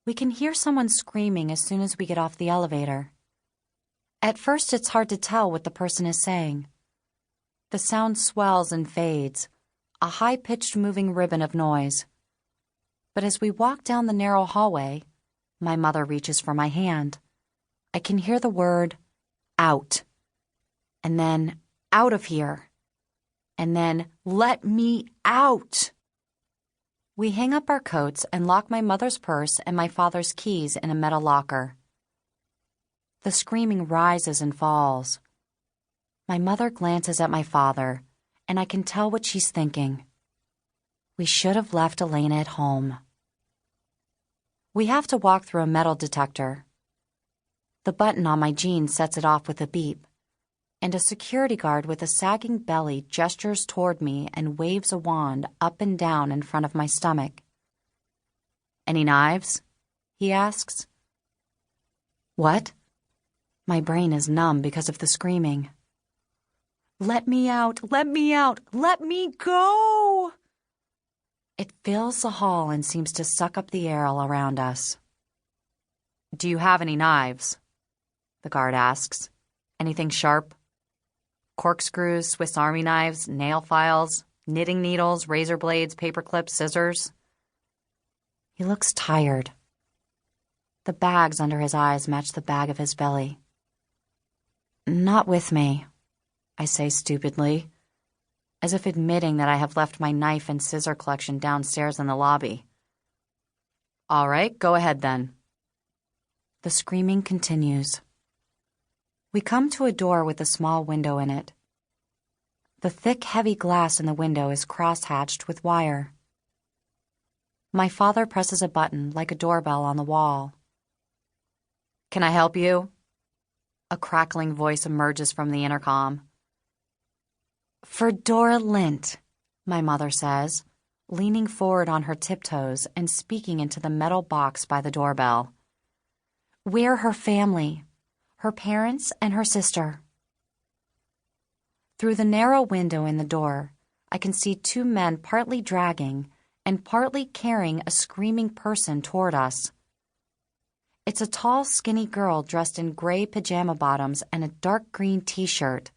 We can hear someone screaming as soon as we get off the elevator. At first, it's hard to tell what the person is saying. The sound swells and fades, a high-pitched moving ribbon of noise. But as we walk down the narrow hallway, my mother reaches for my hand. I can hear the word, out. And then, out of here. And then, let me out. We hang up our coats and lock my mother's purse and my father's keys in a metal locker. The screaming rises and falls. My mother glances at my father, and I can tell what she's thinking. We should have left Elena at home. We have to walk through a metal detector. The button on my jeans sets it off with a beep, and a security guard with a sagging belly gestures toward me and waves a wand up and down in front of my stomach. "Any knives?" he asks. What? My brain is numb because of the screaming. Let me out! Let me out! Let me go! It fills the hall and seems to suck up the air all around us. "Do you have any knives?" the guard asks. "Anything sharp? Corkscrews, Swiss Army knives, nail files, knitting needles, razor blades, paper clips, scissors?" He looks tired. The bags under his eyes match the bag of his belly. "Not with me," I say stupidly, as if admitting that I have left my knife and scissor collection downstairs in the lobby. "All right, go ahead then." The screaming continues. We come to a door with a small window in it. The thick, heavy glass in the window is cross-hatched with wire. My father presses a button like a doorbell on the wall. "Can I help you?" A crackling voice emerges from the intercom. "For Dora Lynde," my mother says, leaning forward on her tiptoes and speaking into the metal box by the doorbell. "We're her family, her parents and her sister." Through the narrow window in the door, I can see two men partly dragging and partly carrying a screaming person toward us. It's a tall, skinny girl dressed in gray pajama bottoms and a dark green t-shirt,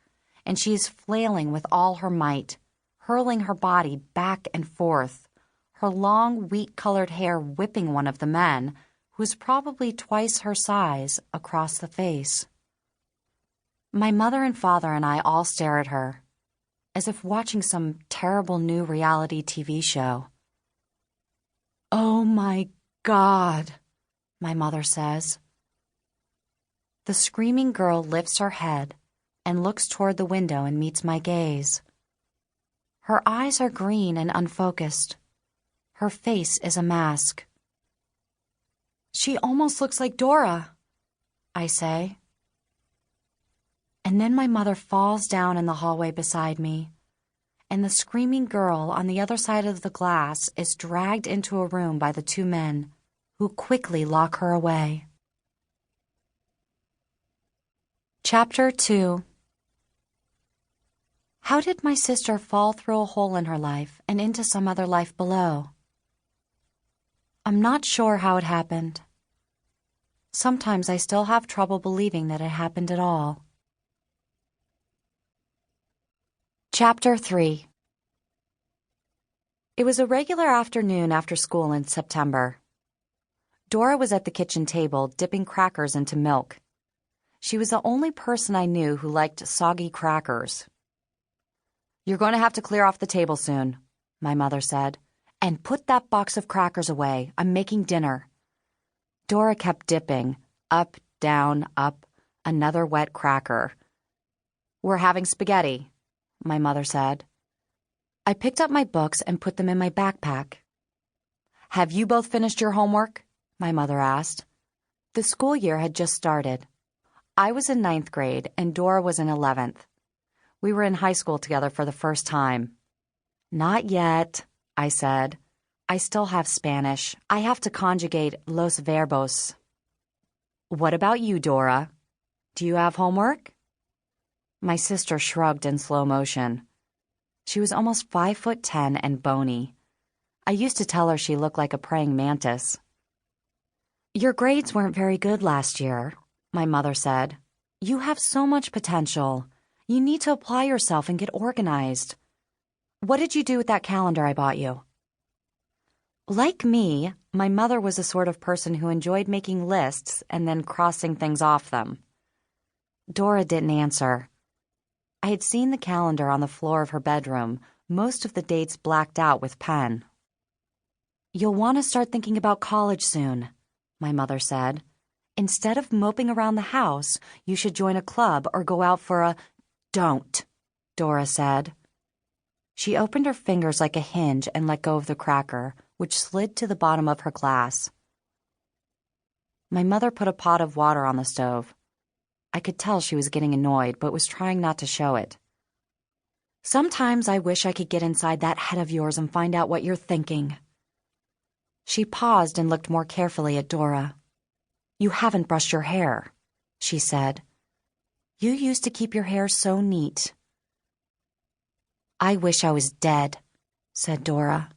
and she is flailing with all her might, hurling her body back and forth, her long, wheat-colored hair whipping one of the men, who is probably twice her size, across the face. My mother and father and I all stare at her, as if watching some terrible new reality TV show. "Oh my God," my mother says. The screaming girl lifts her head and looks toward the window and meets my gaze. Her eyes are green and unfocused. Her face is a mask. "She almost looks like Dora," I say. And then my mother falls down in the hallway beside me, and the screaming girl on the other side of the glass is dragged into a room by the two men, who quickly lock her away. Chapter 2. How did my sister fall through a hole in her life and into some other life below? I'm not sure how it happened. Sometimes I still have trouble believing that it happened at all. Chapter 3. It was a regular afternoon after school in September. Dora was at the kitchen table dipping crackers into milk. She was the only person I knew who liked soggy crackers. "You're going to have to clear off the table soon," my mother said. "And put that box of crackers away. I'm making dinner." Dora kept dipping, up, down, up, another wet cracker. "We're having spaghetti," my mother said. I picked up my books and put them in my backpack. "Have you both finished your homework?" my mother asked. The school year had just started. I was in 9th grade and Dora was in 11th. We were in high school together for the first time. "Not yet," I said. "I still have Spanish. I have to conjugate los verbos." "What about you, Dora? Do you have homework?" My sister shrugged in slow motion. She was almost 5'10" and bony. I used to tell her she looked like a praying mantis. Your grades weren't very good last year, my mother said. You have so much potential. You need to apply yourself and get organized. What did you do with that calendar I bought you? Like me, my mother was the sort of person who enjoyed making lists and then crossing things off them. Dora didn't answer. I had seen the calendar on the floor of her bedroom, most of the dates blacked out with pen. You'll want to start thinking about college soon, my mother said. Instead of moping around the house, you should join a club or go out for a... Don't, Dora said. She opened her fingers like a hinge and let go of the cracker, which slid to the bottom of her glass. My mother put a pot of water on the stove. I could tell she was getting annoyed, but was trying not to show it. Sometimes I wish I could get inside that head of yours and find out what you're thinking. She paused and looked more carefully at Dora. You haven't brushed your hair, she said. You used to keep your hair so neat. I wish I was dead, said Dora.